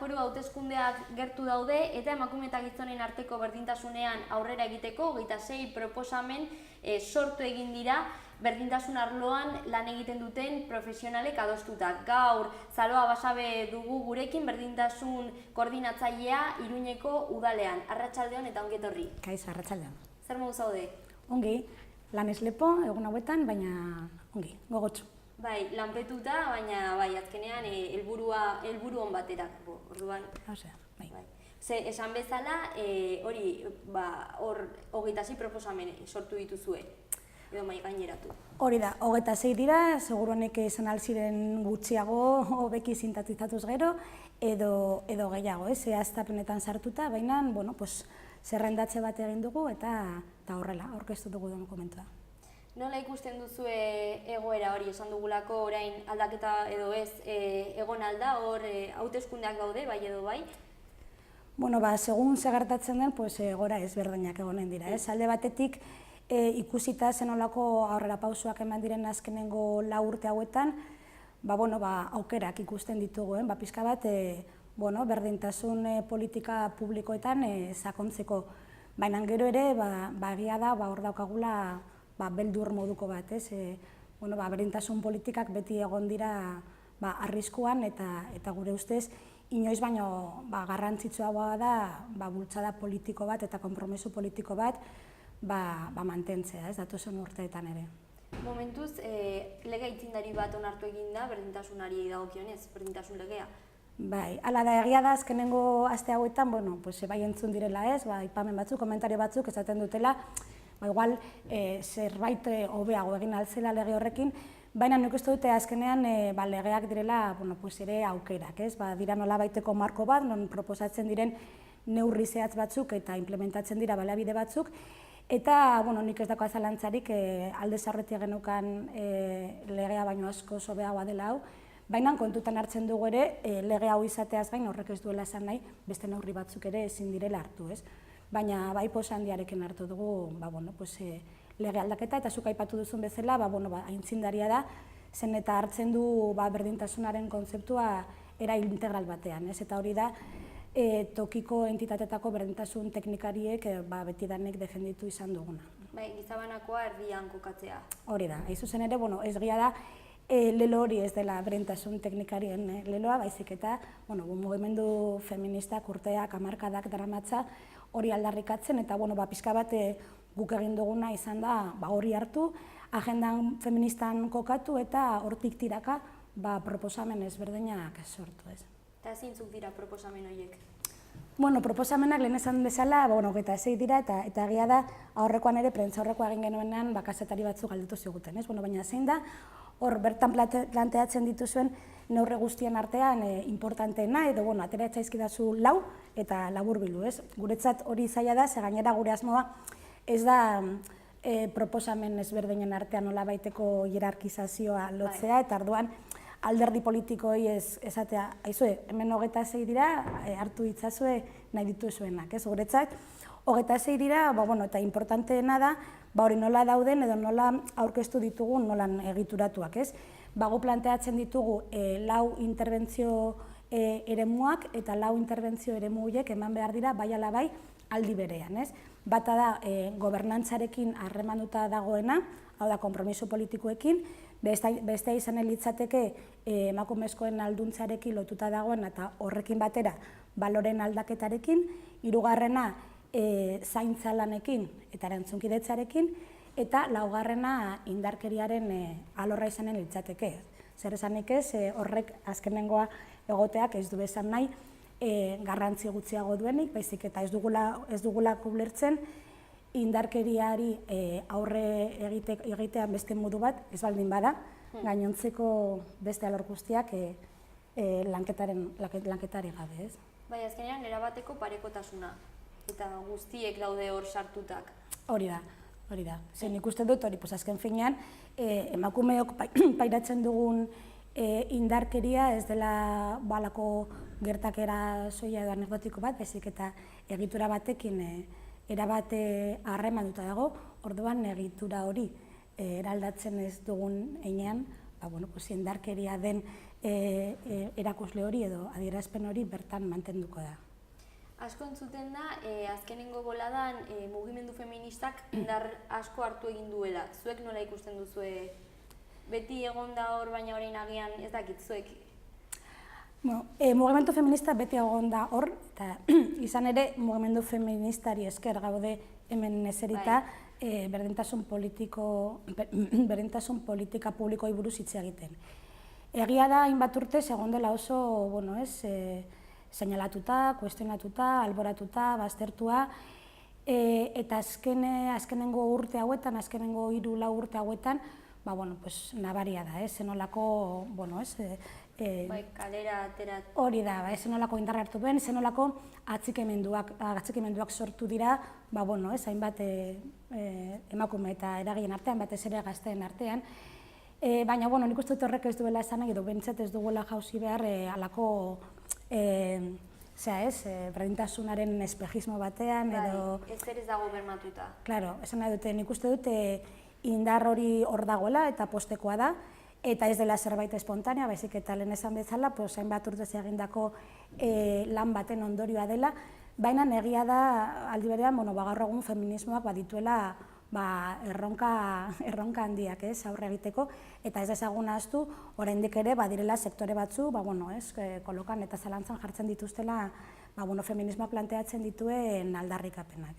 foru hauteskundeak gertu daude eta emakume eta gizonen arteko berdintasunean aurrera egiteko 26 proposamen sortu egin dira berdintasun arloan lan egiten duten profesionalek adostuta. Gaur Zaloa Basabe dugu gurekin berdintasun koordinatzailea Iruñeko udalean. Arratsaldeon eta ongi etorri. Kaixo, arratsaldeon. Zer modu zaude? Ongi, lanez lepo egun hauetan, baina ongi, gogotsu. Bai, lanpetuta, baina bai, azkenean helburu on baterak, orduan. Osea, bai. Ze, esan bezala, hori, hor 26 proposamen sortu dituzue, edo mai gaineratu. Hori da, 26 dira, seguru honek izan alziren gutxiago, hobeki sintetizatuz gero, edo gehiago, zehaztapenetan sartuta, baina, bueno, zerrendatze bat egin dugu eta horrela, aurkeztu dugu dokumentua. Nola ikusten duzue egoera hori, esan dugulako orain aldaketa edo ez egon alda, hor hauteskundeak daude, bai edo bai? Bueno, segun ze gertatzen den, egoera ezberdinak egonen dira. Alde batetik ikusita zenolako aurrera pausoak eman diren azkenengo 4 urte hauetan, aukerak ikusten ditugu, pixka bat berdintasun politika publikoetan sakontzeko. Baina gero ere, egia da, hor daukagula beldur moduko bat, berdintasun politikak beti egon dira arriskuan eta gure ustez inoiz baino garrantzitsuagoa da bultzada politiko bat eta konpromiso politiko bat mantentzea, datozen urteetan ere. Momentuz, lege aitzindari bat onartu egin da berdintasunari dagokionez, berdintasun legea? Bai, hala da, egia da azkenengo aste hauetan, bai entzun direla aipamen batzuk, komentario batzuk esaten dutela, igual zerbait hobeago egin altzela lege horrekin, baina nik uste dute azkenean legeak direla ere aukerak, dira nolabaiteko marko bat, non proposatzen diren neurri zehatz batzuk eta implementatzen dira baliabide batzuk, eta nik ez daukat zalantzarik aldez aurretik genukan legea baino asko hobeagoa dela hau, baina kontutan hartzen dugu ere lege hau izateaz gain horrek ez duela esan nahi beste neurri batzuk ere ezin direla hartu, baina bai poz handiarekin hartu dugu lege aldaketa eta zuk aipatu duzun bezala aitzindaria da, zen eta hartzen du berdintasunaren kontzeptua era integral batean, eta hori da tokiko entitatetako berdintasun teknikariek betidanik defenditu izan duguna. Bai, gizabanakoa erdian kokatzea. Hori da, hain zuzen ere, ez gira da, lelo hori ez dela berdintasun teknikarien leloa, baizik eta mugimendu feministak urteak, hamarkadak daramatza hori aldarrikatzen, eta pixka bat guk egin duguna izan da hori hartu, agendan feministan kokatu eta hortik tiraka proposamen ezberdinak sortu. Eta zintzuk dira proposamen horiek? Proposamenak lehen esan bezala, 26 dira, eta egia da, aurrekoan ere, prentza aurrekoa egin genuenean, kazetari batzuk galdetu ziguten, baina zein da, hor bertan planteatzen dituzuen neurri guztien artean importanteena, edo atera etzaizkidazu 4 eta laburbildu, Guretzat hori zaila da, ze gainera gure asmoa ez da proposamen ezberdinen artean nolabaiteko hierarkizazioa lotzea, eta arduan alderdi politikoei esatea, aizue, hemen 26 dira, hartu ditzazue nahi dituzuenak, Guretzat, 26 dira, eta importanteena da, hori nola dauden edo nola aurkeztu ditugun nolan egituratuak, Gu planteatzen ditugu 4 interbentzio eremuak eta 4 interbentzio eremu horiek eman behar dira bai ala bai aldi berean, Bata da gobernantzarekin harremanuta dagoena, hau da konpromiso politikoekin, bestea izan litzateke emakumezkoen alduntzarekin lotuta dagoen eta horrekin batera baloren aldaketarekin, 3. Zaintza lanekin eta erantzunkidetzarekin, eta 4. indarkeriaren alorra izanen litzateke. Zer esanik ez, horrek azkenengoa egoteak ez du esan nahi garrantzi gutxiago duenik, baizik eta ez dugula kublertzen indarkeriari aurre egitean beste modu bat, ez baldin bada, gainontzeko beste alor guztiak lanketari gabe, Bai, azkenean erabateko parekotasuna. Eta guztiek daude hor sartutak. Hori da. Zer nik uste dut hori, azken finean, emakumeok pairatzen dugun indarkeria ez dela balako gertakera soila edo anekdotiko bat, bezik eta egitura batekin erabate harremanduta dago, orduan egitura hori eraldatzen ez dugun heinean, indarkeria den erakusle hori edo adierazpen hori bertan mantenduko da. Asko entzuten da, azkenengo boladan mugimendu feministak indar asko hartu egin duela. Zuek nola ikusten duzue? Beti egon da hor, baina orain agian ez dakit zuek? Mugimendu feminista beti egon da hor, eta izan ere mugimendu feministari esker gaude hemen eserita berdintasun politika publikoei buruz hitz egiten. Egia da, hainbat urtez egon dela oso, seinalatuta, kuestionatuta, alboratuta, baztertua, eta azkenengo urte hauetan, azkenengo 3-4 urte hauetan, nabaria da, zenolako, kalera aterat. Hori da, zenolako indarra hartu duen, zenolako atxikimenduak sortu dira, hainbat emakume eta eragien artean, batez ere gazteen artean. Baina, nik uste dut horrek ez duela esan nahi, edo bentsat ez duela jauzi behar halako berdintasunaren espejismo batean, edo... Ez ere ez dago bermatuta. Claro, esan nahi dute, nik uste dut indar hori hor dagoela eta postekoa da, eta ez dela zerbait espontánea, baizik eta lehen esan bezala, hainbat urtez egindako lan baten ondorioa dela, baina egia da aldi berean, gaur egun feminismoak badituela erronka handiak aurre egiteko, eta ez dezagun ahaztu, oraindik ere badirela sektore batzu, kolokan eta zalantzan jartzen dituztela feminismoa planteatzen dituen aldarrikapenak.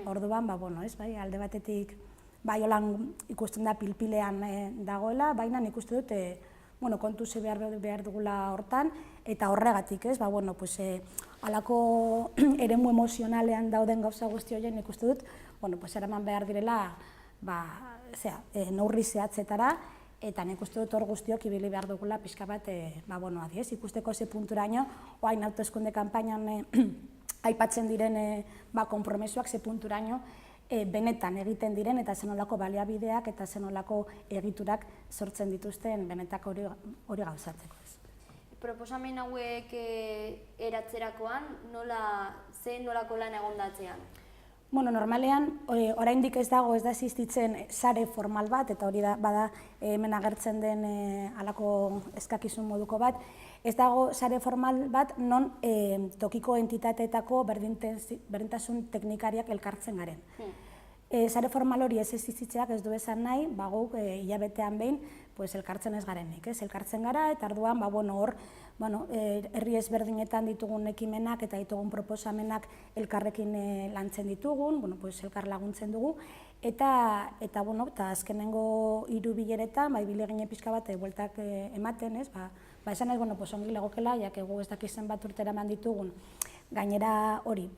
Orduan, alde batetik holan ikusten da pilpilean dagoela, baina nik uste dut kontuze behar dugula hortan, eta horregatik, halako eremu emozionalean dauden gauza guzti horien nik uste dut, eraman behar direla neurri zehatzetara, eta nik uste dut hor guztiok ibili behar dugula pixka bat, ikusteko ze punturaino, oain hauteskunde kanpainan aipatzen diren konpromesuak ze punturaino benetan egiten diren eta zenolako baliabideak eta zenolako egiturak sortzen dituzten benetak hori gauzatzeko. Proposamen hauek eratzerakoan, nolako lan egondatzean? Normalean, oraindik ez da existitzen sare formal bat, eta hori bada hemen agertzen den halako eskakizun moduko bat, ez dago sare formal bat non tokiko entitateetako berdintasun teknikariak elkartzen garen. Sare formal hori ez existitzeak ez du esan nahi, guk hilabetean behin elkartzen ez garenik. Elkartzen gara, eta arduan hor herri ezberdinetan ditugun ekimenak eta ditugun proposamenak elkarrekin lantzen ditugun, elkar laguntzen dugu, eta azkenengo 3 bileretan, ibili ginen pixka bat bueltak ematen, esan ez, ongi legokela, jakegu ez dakizen bat urtera eman ditugun, gainera hori,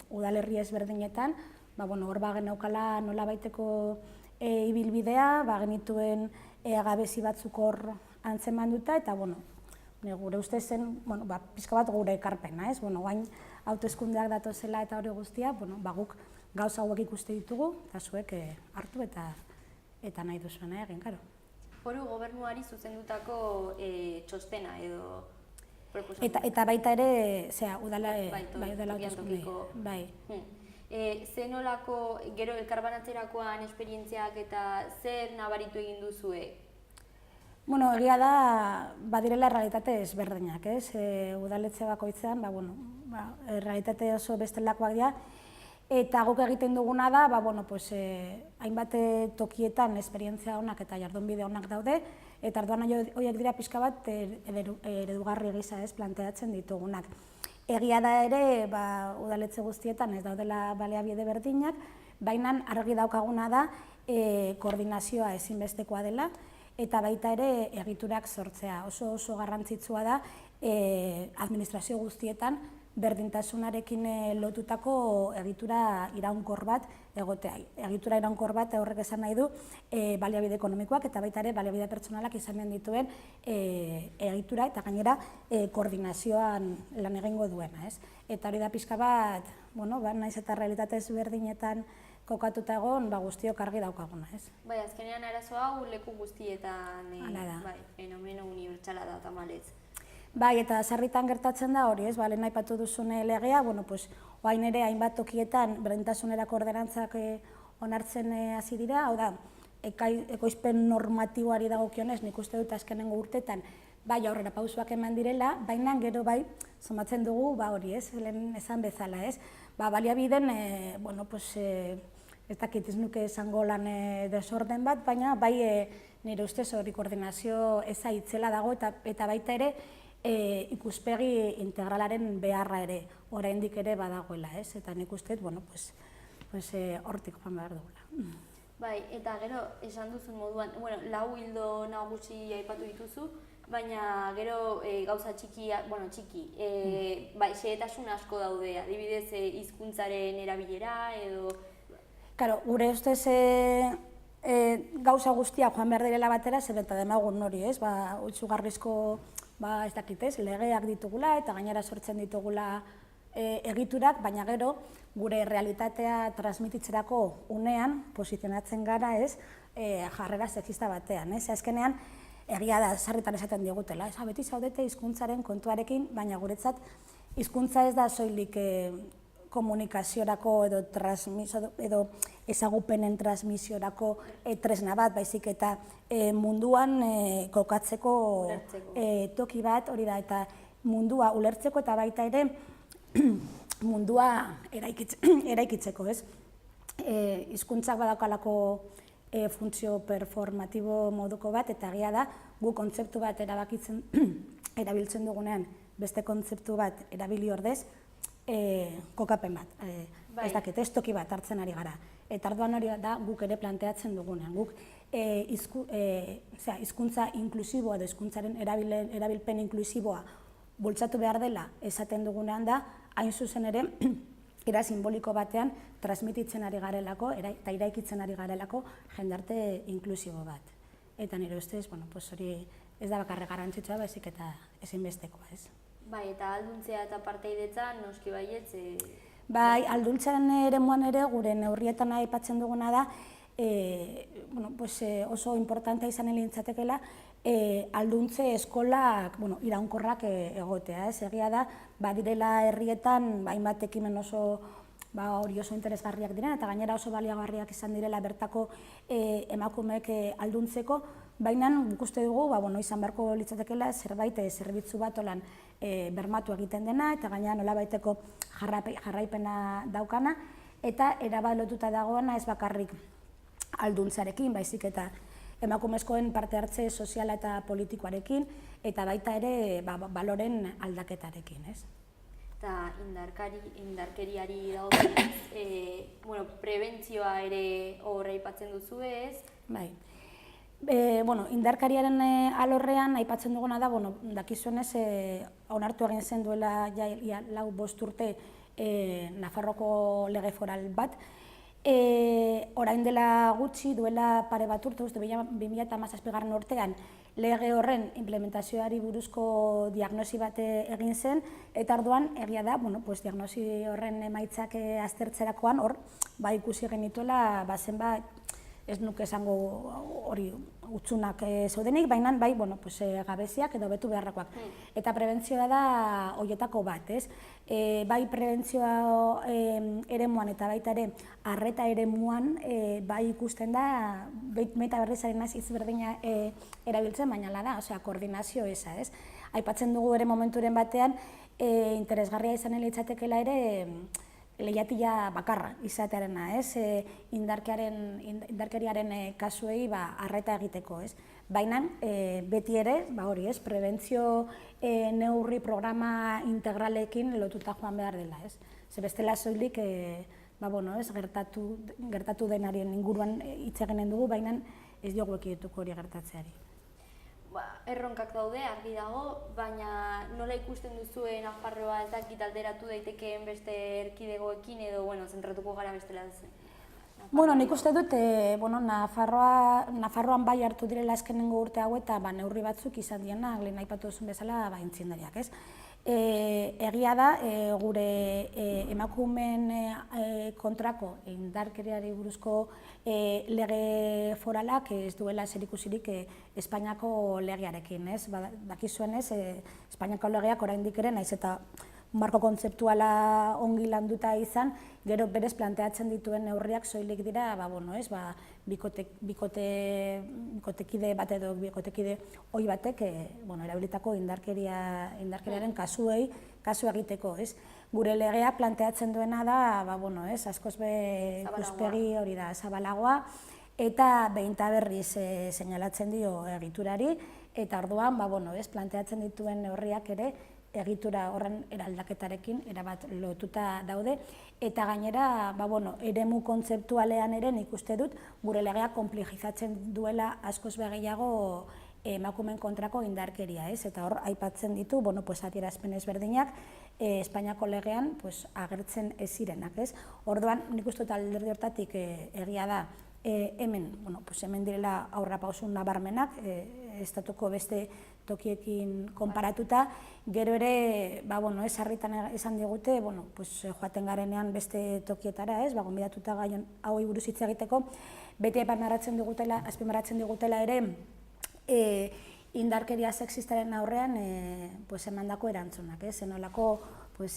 udalerri ezberdinetan, hor genaukala nola baiteko ibilbidea, genituen gabezi batzuk hor antzeman duta, eta gure uste zen, pixka bat gure ekarpena, guain hauteskundeak datozela eta hori guztia, guk gauza hauek ikuste ditugu, eta zuek hartu eta nahi duzuena egin, karo. Foru gobernuari zuzendutako txostena edo proposamena. Eta baita ere, udala hauteskundea. Bai. Zenolako, gero elkarbanatzerakoan esperientziak eta zer nabaritu egin duzue? Egia da, badirela realitate ezberdinak, udaletxe bakoitzean, realitate oso bestelakoak dira, eta guk egiten duguna da, hainbat tokietan esperientzia honak eta jardunbide honak daude, eta arduan horiek dira pixka bat eredugarri gisa planteatzen ditugunak. Egia da ere, udaletxe guztietan ez daudela baliabide berdinak, baina argi daukaguna da koordinazioa ezinbestekoa dela, eta baita ere egiturak sortzea. Oso garrantzitsua da administrazio guztietan berdintasunarekin lotutako egitura iraunkor bat egotea. Egitura iraunkor bat horrek esan nahi du baliabide ekonomikoak eta baita ere baliabide pertsonalak izanen dituen egitura eta gainera koordinazioan lan egingo duena. Eta hori da pixka bat, naiz eta realitate ezberdinetan kokatuta egon, guztiok argi daukaguna. Bai, azkenean arazo hau leku guztietan fenomeno unibertsala da tamalez. Bai, eta sarritan gertatzen da hori, lehen aipatu duzune legea, oain ere hainbat tokietan berdintasunerako ordenantzak onartzen hasi dira, hau da, ekoizpen normatiboari dagokionez, nik uste dut azkenengo urteetan bai aurrera pausoak eman direla, baina gero bai somatzen dugu hori, lehen esan bezala, baliabideen, ez dakit ez nuke esango lan desorden bat, baina bai nire ustez hori koordinazio eza itzela dago eta baita ere ikuspegi integralaren beharra ere, oraindik ere badagoela, eta nik uste, hortik joan behar dugula. Bai, eta gero, esan duzun moduan, lau hildo nagusi aipatu dituzu, baina gero gauza txiki, xehetasun asko daude, adibidez hizkuntzaren erabilera edo... Karo, gure ustez gauza guztia joan behar direla batera, zer eta demagun hori, utzugarrizko, ez dakit, legeak ditugula eta gainera sortzen ditugula egiturak, baina gero gure realitatea transmititzerako unean posizionatzen gara jarrera sexista batean. Azkenean, egia da, sarritan esaten digutela, beti zaudete hizkuntzaren kontuarekin, baina guretzat hizkuntza ez da soilik komunikaziorako edo ezagupenen transmisiorako tresna bat, baizik eta munduan kokatzeko toki bat, hori da, eta mundua ulertzeko eta baita ere mundua eraikitzeko, hizkuntzak badakalako funtzio performatibo moduko bat, eta egia da, gu kontzeptu bat erabiltzen dugunean, beste kontzeptu bat erabili ordez, kokapen bat, ez dakit, ez toki bat hartzen ari gara. Eta arduan hori da guk ere planteatzen dugunean. Guk hizkuntza inklusiboa edo hizkuntzaren erabilpen inklusiboa bultzatu behar dela esaten dugunean da, hain zuzen ere, era simboliko batean transmititzen ari garelako eta iraikitzen ari garelako jendarte inklusibo bat. Eta nire ustez, hori ez da bakarrik garrantzitsua, baizik eta ezinbestekoa, ez? Bai, eta alduntzea eta partaidetza noski baietz? Bai, alduntzaren eremuan ere gure neurrietan aipatzen duguna da oso importantea izan elintzatekela alduntze eskolak iraunkorrak egotea. Egia da, badirela herrietan hainbat ekimen oso interesgarriak diren eta gainera oso baliagarriak izan direla bertako emakumeek alduntzeko, baina guk uste dugu izan beharko litzatekeela zerbait zerbitzu bat olan bermatu egiten dena eta gainera nolabaiteko jarraipena daukana eta erabat lotuta dagoena ez bakarrik alduntzarekin, baizik eta emakumezkoen parte hartze soziala eta politikoarekin eta baita ere baloren aldaketarekin, ez? Eta indarkeriari dagokionez, prebentzioa ere hor aipatzen duzu, ez? Bai. Indarkariaren alorrean aipatzen duguna da, dakizuenez, onartu egin zen duela 4-5 urte Nafarroko lege foral bat. Orain dela gutxi, duela pare bat urte, 2017 urtean, lege horren implementazioari buruzko diagnosi bat egin zen, eta orduan egia da, diagnosi horren emaitzak aztertzerakoan, hor, ikusi genituela, zenbat, ez nuke esango hori utzunak zeudenik, baina gabeziak edo betu beharrakoak. Eta prebentzioa da horietako bat, ez? Bai prebentzioa eremuan eta baita ere arreta eremuan bai ikusten da, baita berrizaren hitz berdina erabiltzen, baina da, koordinazio eza, ez? Aipatzen dugu ere momenturen batean, interesgarria izan litzatekeela ere lehiatila bakarra izatearena, ez? Indarkeriaren kasuei arreta egiteko, ez? Baina beti ere, hori ez, prebentzio neurri programa integralekin lotuta joan behar dela, ez? Ze bestela soilik, gertatu denarien inguruan hitz eginen dugu, baina ez diogu ekidituko hori gertatzeari. Erronkak daude, argi dago, baina nola ikusten duzuen Nafarroa ez dakit alderatu daitekeen beste erkidegoekin edo, zentratuko gara bestela zen? Nik uste dut, Nafarroan bai hartu direla azkenengo urte hau eta neurri batzuk izan diena, lehen aipatu duzun bezala, intzindariak, ez? Egia da, gure emakumeen kontrako indarkeriari buruzko lege foralak ez duela zerikusirik Espainiako legearekin, ez? Dakizuenez, Espainiako legeak oraindik ere naiz eta marko kontzeptuala ongi landuta izan, gero berez planteatzen dituen neurriak soilik dira, bikotekide bat edo bikotekide ohi batek erabilitako indarkeriaren kasu egiteko, ez? Gure legea planteatzen duena da, askoz ikuspegi hori da zabalagoa, eta behin eta berriz seinalatzen dio egiturari, eta orduan, planteatzen dituen neurriak ere egitura horren eraldaketarekin erabat lotuta daude, eta gainera, eremu kontzeptualean ere nik uste dut gure legea konplejizatzen duela askoz gehiago emakumeen kontrako indarkeria, ez? Eta hor aipatzen ditu, adierazpen ezberdinak Espainiako legean agertzen ez zirenak, ez? Orduan, nik uste dut alderdi hortatik egia da hemen direla aurrerapauso nabarmenak, estatuko beste tokiekin konparatuta, gero ere, sarritan esan digute, joaten garenean beste tokietara, gonbidatuta gai hauei buruz hitz egiteko, beti azpimarratzen digutela ere, indarkeria sexistaren aurrean emandako erantzunak, zenolako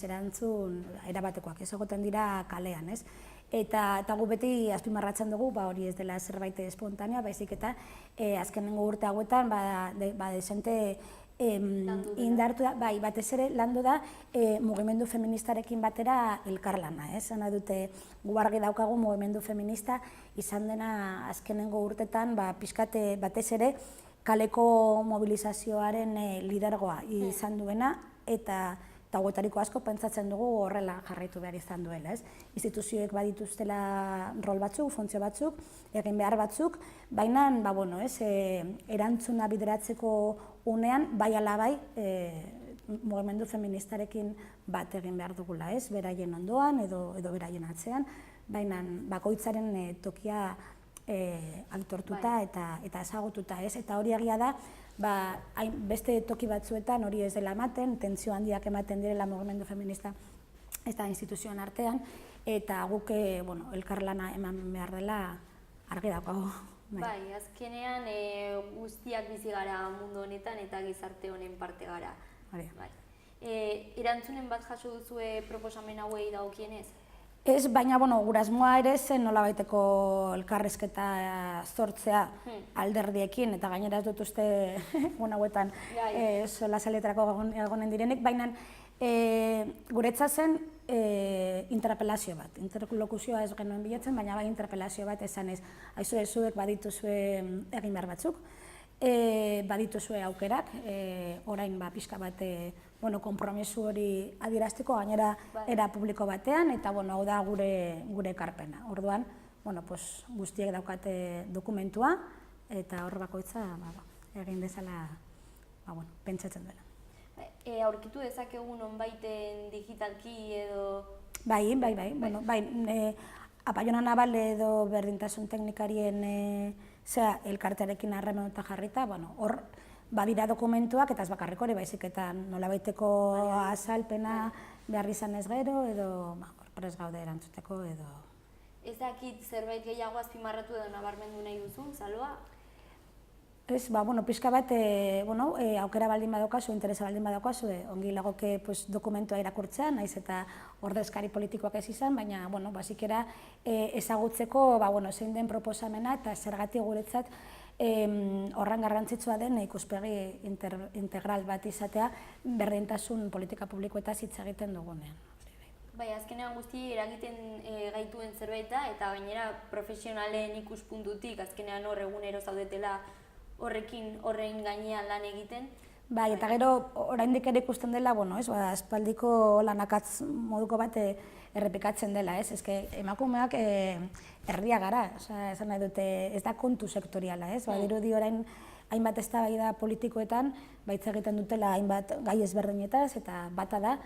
erantzun erabatekoak, ez egoten dira kalean, ez? Eta gu beti azpimarratzen dugu, hori ez dela zerbait espontanea, baizik eta azkenengo urte hauetan, desente indartu da, batez ere landu da mugimendu feministarekin batera elkarlana, zena dute gu argi daukagu mugimendu feminista izan dena azkenengo urtetan pixkate batez ere kaleko mobilizazioaren lidergoa izan duena, eta guetariko asko pentsatzen dugu horrela jarraitu behar izan duela, ez? Instituzioek badituztela rol batzuk, funtzio batzuk, egin behar batzuk, baina, erantzuna bideratzeko unean, bai ala bai, mugimendu feministarekin bat egin behar dugula, ez? Beraien ondoan edo beraien atzean, baina bakoitzaren tokia aitortuta eta ezagututa, ez? Eta hori egia da, beste toki batzuetan hori ez dela ematen, tentsio handiak ematen direla mugimendu feminista eta instituzioen artean, eta guk elkarlana eman behar dela argi daukagu. Bai, azkenean guztiak bizi gara mundu honetan eta gizarte honen parte gara. Erantzunen bat jaso duzue proposamen hauei dagokienez? Ez, baina, gure asmoa ere zen nolabaiteko elkarrizketa sortzea alderdiekin, eta gainera ez dut uste hauetan solasaletarako egonen direnik, baina guretzat zen interpelazio bat. Interlokuzioa ez genuen bilatzen, baina bai interpelazio bat esan ez. Aizue, zuek badituzue egin behar batzuk, badituzue aukerak, orain pixka bat konpromisu hori adierazteko, gainera era publiko batean, eta hau da gure ekarpena. Orduan, guztiek daukate dokumentua, eta hor bakoitza egin dezala pentsatzen duela. Aurkitu dezakegu nonbaiten digitalki edo... Bai, Apaiona Nabal edo berdintasun teknikarien elkartearekin harremanetan jarrita, hor badira dokumentuak, eta ez bakarrik hori baizik eta nolabaiteko azalpena behar izan ez gero, edo prest gaude erantzuteko, edo... Ez dakit zerbait gehiago azpimarratu edo nabarmendu nahi duzun, Saloa? Ez, pixka bat, aukera baldin badaukazu, interesa baldin badaukazu, ongi lagoke dokumentua irakurtzea, naiz eta ordezkari politikoak ez izan, baina, basikera ezagutzeko, zein den proposamena eta zergatik guretzat horren garrantzitsua den ikuspegi integral bat izatea berdintasun politika publikoetaz hitz egiten dugunean. Bai, azkenean guzti eragiten gaituen zerbait da, eta gainera profesionalen ikuspuntutik azkenean hor egunero zaudetela horren gainean lan egiten. Bai, eta gero oraindik ere ikusten dela, aspaldiko lanakatz moduko bat errepikatzen dela, ez? Emakumeak herria gara, esan nahi dute, ez da kontu sektoriala, ez? Badirudi orain hainbat eztabaida politikoetan hitz egiten dutela hainbat gai ezberdinetaz, eta bata da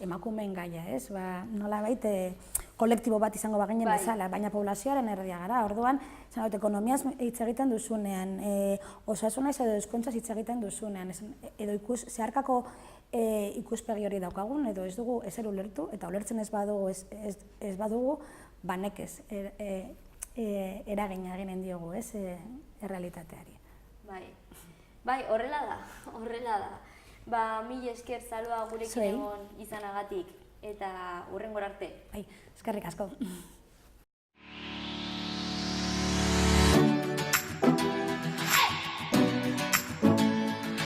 emakumeen gaia, ez? Nolabait kolektibo bat izango baginen bezala, baina poblazioaren erdia gara. Orduan, ekonomiaz hitz egiten duzunean, osasunez edo hezkuntzaz hitz egiten duzunean, edo zeharkako ikuspegi hori daukagun, edo ez dugu ezer ulertu, eta ulertzen ez badugu, nekez eragina eginen diogu, errealitateari. Bai, horrela da. Mila esker Zaloa gurekin Zuei. egon izanagatik eta hurrengora arte. Bai, eskerrik asko.